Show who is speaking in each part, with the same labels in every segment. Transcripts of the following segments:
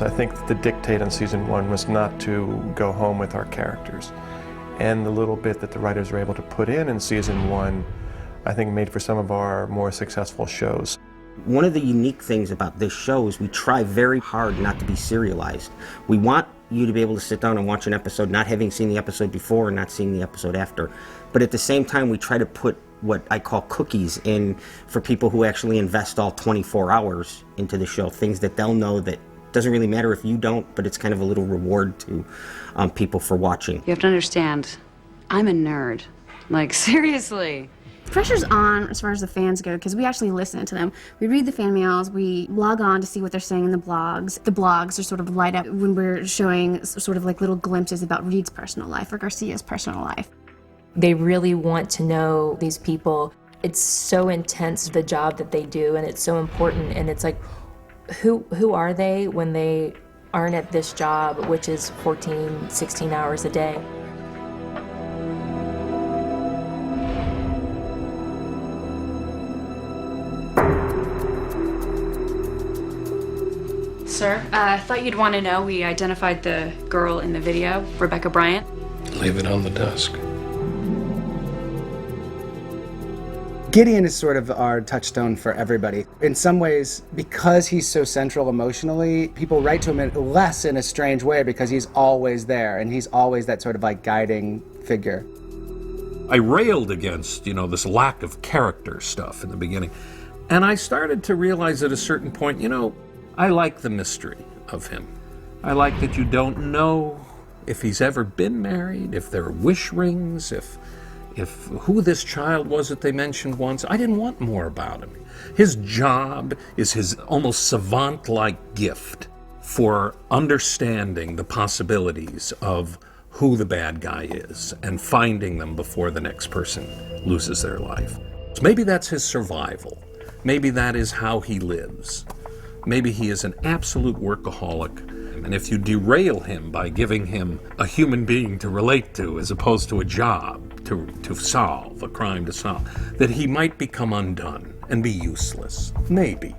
Speaker 1: I think that the dictate on season 1 was not to go home with our characters. And the little bit that the writers were able to put in season 1, I think made for some of our more successful shows.
Speaker 2: One of the unique things about this show is we try very hard not to be serialized. We want you to be able to sit down and watch an episode not having seen the episode before and not seeing the episode after. But at the same time, we try to put what I call cookies in for people who actually invest all 24 hours into the show, things that they'll know that doesn't really matter if you don't, but it's kind of a little reward to people for watching.
Speaker 3: You have to understand, I'm a nerd. Like, seriously.
Speaker 4: Pressure's on as far as the fans go, because we actually listen to them. We read the fan mails, we log on to see what they're saying in the blogs. The blogs are sort of light up when we're showing sort of like little glimpses about Reed's personal life or Garcia's personal life.
Speaker 5: They really want to know these people. It's so intense, the job that they do, and it's so important, and it's like, who are they when they aren't at this job, which is 14, 16 hours a day?
Speaker 3: Sir, I thought you'd want to know we identified the girl in the video, Rebecca Bryant.
Speaker 6: Leave it on the desk.
Speaker 7: Gideon is sort of our touchstone for everybody. In some ways, because he's so central emotionally, people write to him less in a strange way because he's always there and he's always that sort of like guiding figure.
Speaker 6: I railed against, this lack of character stuff in the beginning. And I started to realize at a certain point, I like the mystery of him. I like that you don't know if he's ever been married, if there are wish rings, if who this child was that they mentioned once. I didn't want more about him. His job is his almost savant-like gift for understanding the possibilities of who the bad guy is and finding them before the next person loses their life. So maybe that's his survival. Maybe that is how he lives. Maybe he is an absolute workaholic, and if you derail him by giving him a human being to relate to as opposed to a job to solve, a crime to solve, that he might become undone and be useless. Maybe.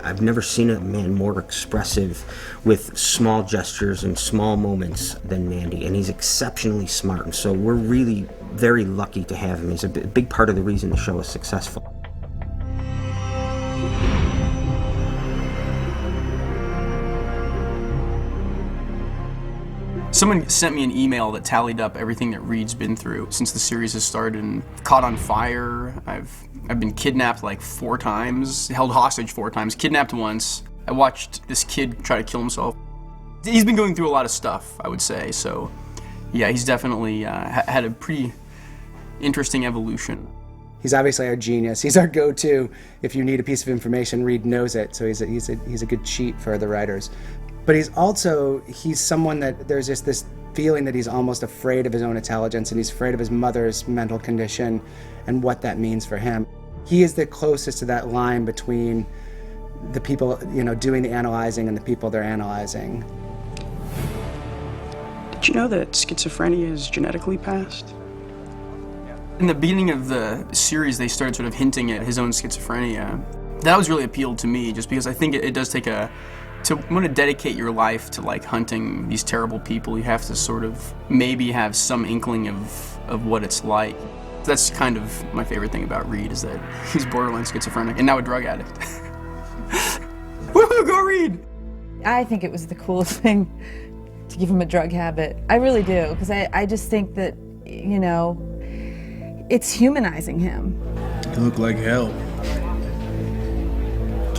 Speaker 2: I've never seen a man more expressive with small gestures and small moments than Mandy, and he's exceptionally smart, and so we're really very lucky to have him. He's a big part of the reason the show is successful.
Speaker 8: Someone sent me an email that tallied up everything that Reed's been through since the series has started. And caught on fire. I've been kidnapped like 4 times, held hostage 4 times, kidnapped once. I watched this kid try to kill himself. He's been going through a lot of stuff, I would say. So, yeah, he's definitely had a pretty interesting evolution.
Speaker 7: He's obviously our genius. He's our go-to. If you need a piece of information, Reed knows it. So he's a good cheat for the writers. But he's someone that there's just this feeling that he's almost afraid of his own intelligence, and he's afraid of his mother's mental condition and what that means for him. He is the closest to that line between the people, doing the analyzing and the people they're analyzing.
Speaker 9: Did you know that schizophrenia is genetically passed?
Speaker 8: In the beginning of the series, they started sort of hinting at his own schizophrenia. That was really appealed to me, just because I think it does take to want to dedicate your life to like hunting these terrible people, you have to sort of maybe have some inkling of what it's like. That's kind of my favorite thing about Reed, is that he's borderline schizophrenic and now a drug addict. Woohoo, go Reed!
Speaker 10: I think it was the coolest thing to give him a drug habit. I really do, because I just think that, it's humanizing him.
Speaker 11: You look like hell.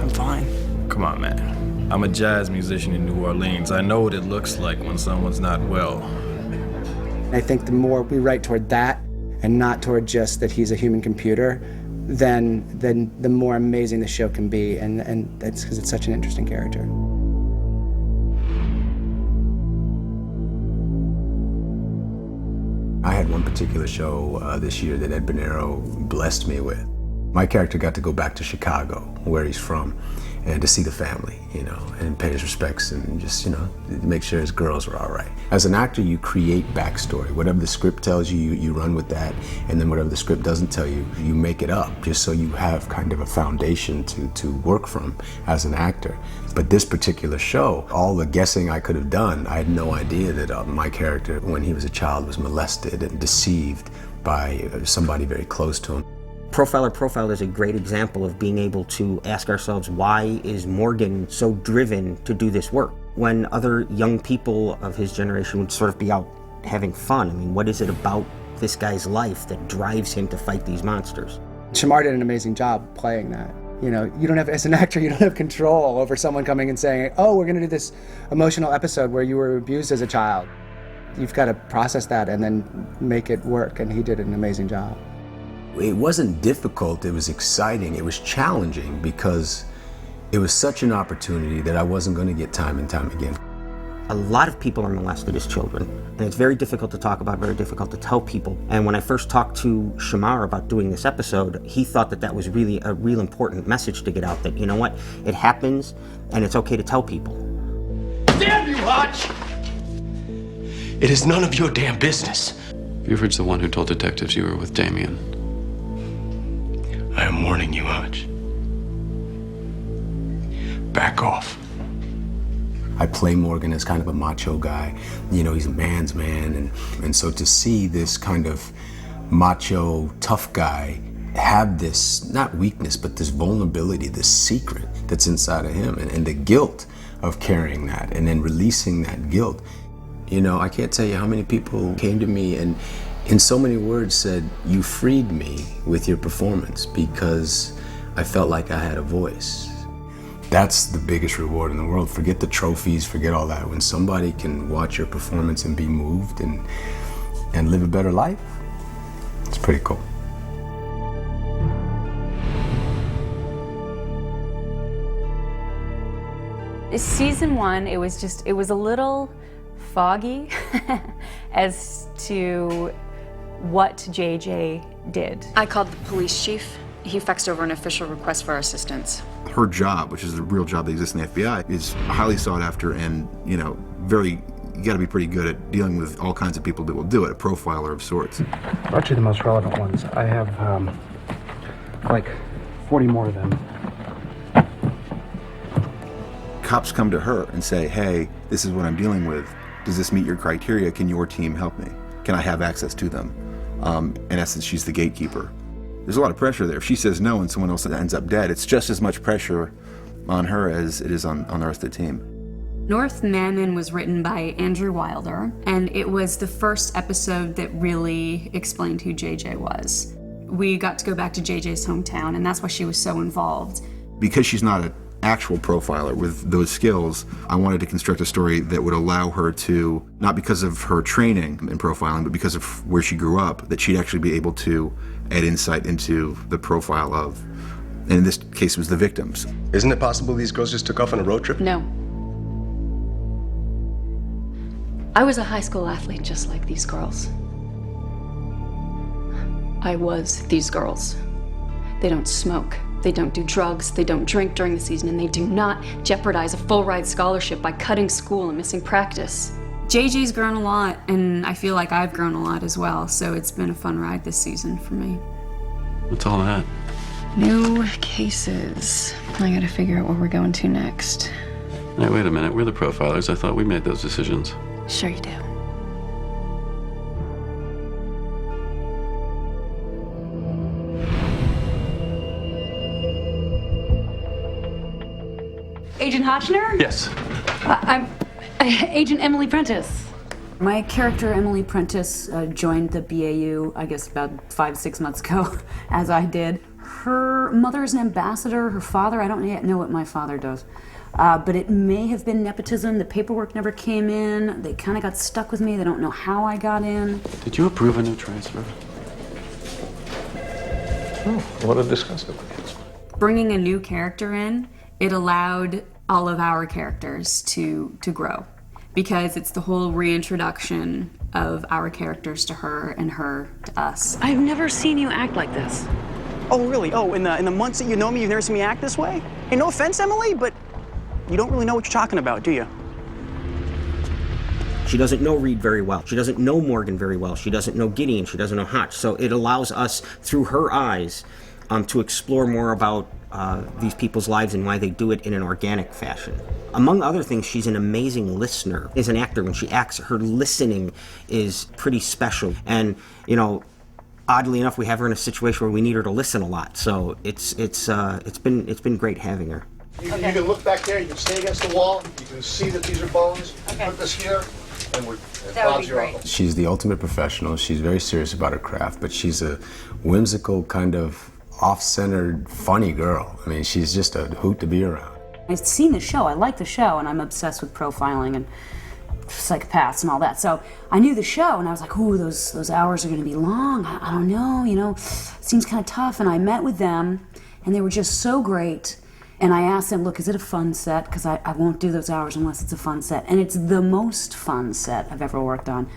Speaker 9: I'm fine.
Speaker 11: Come on, man. I'm a jazz musician in New Orleans. I know what it looks like when someone's not well.
Speaker 7: I think the more we write toward that and not toward just that he's a human computer, then the more amazing the show can be, and that's because it's such an interesting character.
Speaker 12: I had one particular show this year that Ed Bonero blessed me with. My character got to go back to Chicago, where he's from, and to see the family, you know, and pay his respects and just, you know, make sure his girls were all right. As an actor, you create backstory. Whatever the script tells you, you run with that, and then whatever the script doesn't tell you, you make it up, just so you have kind of a foundation to work from as an actor. But this particular show, all the guessing I could have done, I had no idea that my character, when he was a child, was molested and deceived by somebody very close to him.
Speaker 2: Profiler Profiled is a great example of being able to ask ourselves, why is Morgan so driven to do this work? When other young people of his generation would sort of be out having fun, I mean, what is it about this guy's life that drives him to fight these monsters?
Speaker 7: Shamar did an amazing job playing that. You know, you don't have, as an actor, you don't have control over someone coming and saying, oh, we're gonna do this emotional episode where you were abused as a child. You've got to process that and then make it work, and he did an amazing job.
Speaker 12: It wasn't difficult, it was exciting, it was challenging because it was such an opportunity that I wasn't going to get time and time again.
Speaker 2: A lot of people are molested as children, and it's very difficult to talk about, very difficult to tell people. And when I first talked to Shamar about doing this episode, he thought that that was really a real important message to get out, that, you know what, it happens and it's okay to tell people.
Speaker 13: Damn you, Hutch! It is none of your damn business.
Speaker 14: Buford's the one who told detectives you were with Damien.
Speaker 13: I am warning you, Hutch. Back off.
Speaker 12: I play Morgan as kind of a macho guy. You know, he's a man's man. And so to see this kind of macho, tough guy have this, not weakness, but this vulnerability, this secret that's inside of him, and the guilt of carrying that, and then releasing that guilt. You know, I can't tell you how many people came to me and in so many words said, you freed me with your performance because I felt like I had a voice. That's the biggest reward in the world. Forget the trophies, forget all that. When somebody can watch your performance and be moved and live a better life, it's pretty cool.
Speaker 15: Season 1, it was a little foggy as to what JJ did.
Speaker 3: I called the police chief. He faxed over an official request for our assistance.
Speaker 16: Her job, which is the real job that exists in the FBI, is highly sought after and, you know, you gotta be pretty good at dealing with all kinds of people that will do it, a profiler of sorts.
Speaker 17: Actually, the most relevant ones. I have, like 40 more of them.
Speaker 16: Cops come to her and say, hey, this is what I'm dealing with. Does this meet your criteria? Can your team help me? Can I have access to them? In essence, she's the gatekeeper. There's a lot of pressure there. If she says no and someone else ends up dead, it's just as much pressure on her as it is on the rest of the team.
Speaker 3: North Mammon was written by Andrew Wilder, and it was the first episode that really explained who JJ was. We got to go back to JJ's hometown, and that's why she was so involved.
Speaker 16: Because she's not an actual profiler with those skills, I wanted to construct a story that would allow her to, not because of her training in profiling, but because of where she grew up, that she'd actually be able to add insight into the profile of, and in this case, it was the victims.
Speaker 18: Isn't it possible these girls just took off on a road trip?
Speaker 3: No. I was a high school athlete just like these girls. I was these girls. They don't smoke. They don't do drugs, they don't drink during the season, and they do not jeopardize a full-ride scholarship by cutting school and missing practice. JJ's grown a lot, and I feel like I've grown a lot as well, so it's been a fun ride this season for me.
Speaker 14: What's all that?
Speaker 3: New cases. I gotta figure out where we're going to next.
Speaker 14: Hey, wait a minute, we're the profilers. I thought we made those decisions.
Speaker 3: Sure you do.
Speaker 19: Agent Hotchner?
Speaker 14: Yes.
Speaker 19: I'm Agent Emily Prentice.
Speaker 20: My character, Emily Prentice, joined the BAU, I guess about 5-6 months ago, as I did. Her mother is an ambassador. Her father, I don't yet know what my father does. But it may have been nepotism. The paperwork never came in. They kind of got stuck with me. They don't know how I got in.
Speaker 14: Did you approve a new transfer?
Speaker 1: Oh, I want to discuss it.
Speaker 3: Bringing a new character in, it allowed all of our characters to grow, because it's the whole reintroduction of our characters to her and her to us.
Speaker 19: I've never seen you act like this.
Speaker 9: Oh, really? Oh, in the months that you know me, you've never seen me act this way? Hey, no offense, Emily, but you don't really know what you're talking about, do you?
Speaker 2: She doesn't know Reed very well. She doesn't know Morgan very well. She doesn't know Gideon. She doesn't know Hotch. So it allows us, through her eyes, to explore more about these people's lives and why they do it in an organic fashion. Among other things, she's an amazing listener. As an actor, when she acts, her listening is pretty special. And, you know, oddly enough, we have her in a situation where we need her to listen a lot. So it's been great having her.
Speaker 21: You can look back there, you can stay against the wall, you can see that these are bones.
Speaker 20: Okay.
Speaker 21: Put this here, and
Speaker 20: That would
Speaker 21: Bob's
Speaker 20: be
Speaker 21: your
Speaker 20: great.
Speaker 21: uncle.
Speaker 12: She's the ultimate professional. She's very serious about her craft, but she's a whimsical, kind of off-centered, funny girl. I mean, she's just a hoot to be around.
Speaker 20: I've seen the show, I like the show, and I'm obsessed with profiling and psychopaths and all that. So I knew the show, and I was like, ooh, those hours are gonna be long. I don't know, you know, seems kind of tough. And I met with them, and they were just so great. And I asked them, look, is it a fun set? Because I won't do those hours unless it's a fun set. And it's the most fun set I've ever worked on.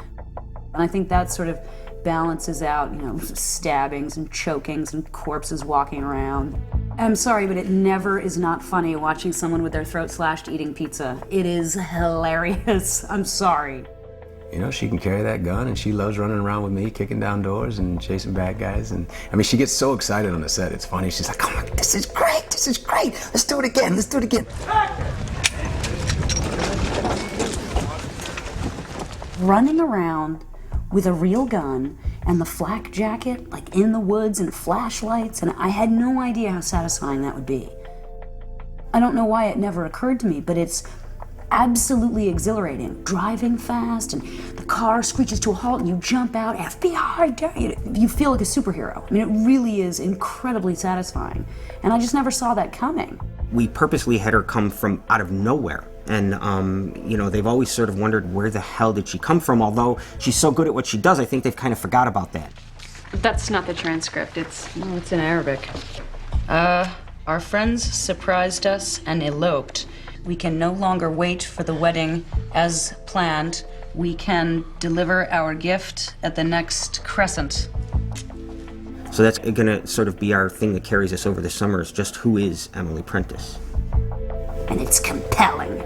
Speaker 20: And I think that sort of balances out, you know, stabbings and chokings and corpses walking around. I'm sorry, but it never is not funny watching someone with their throat slashed eating pizza. It is hilarious. I'm sorry.
Speaker 12: You know, she can carry that gun, and she loves running around with me, kicking down doors and chasing bad guys. And I mean, she gets so excited on the set. It's funny. She's like, "Oh my, this is great! This is great! Let's do it again! Let's do it again!"
Speaker 20: Running around with a real gun and the flak jacket, like in the woods, and flashlights, and I had no idea how satisfying that would be. I don't know why it never occurred to me, but it's absolutely exhilarating. Driving fast, and the car screeches to a halt, and you jump out, FBI, dare you. You feel like a superhero. I mean, it really is incredibly satisfying. And I just never saw that coming.
Speaker 2: We purposely had her come from out of nowhere. And, you know, they've always sort of wondered where the hell did she come from? Although she's so good at what she does, I think they've kind of forgot about that.
Speaker 3: That's not the transcript. It's
Speaker 20: in Arabic. Our friends surprised us and eloped. We can no longer wait for the wedding as planned. We can deliver our gift at the next crescent.
Speaker 2: So that's gonna sort of be our thing that carries us over the summer, is just who is Emily Prentiss.
Speaker 20: And it's compelling.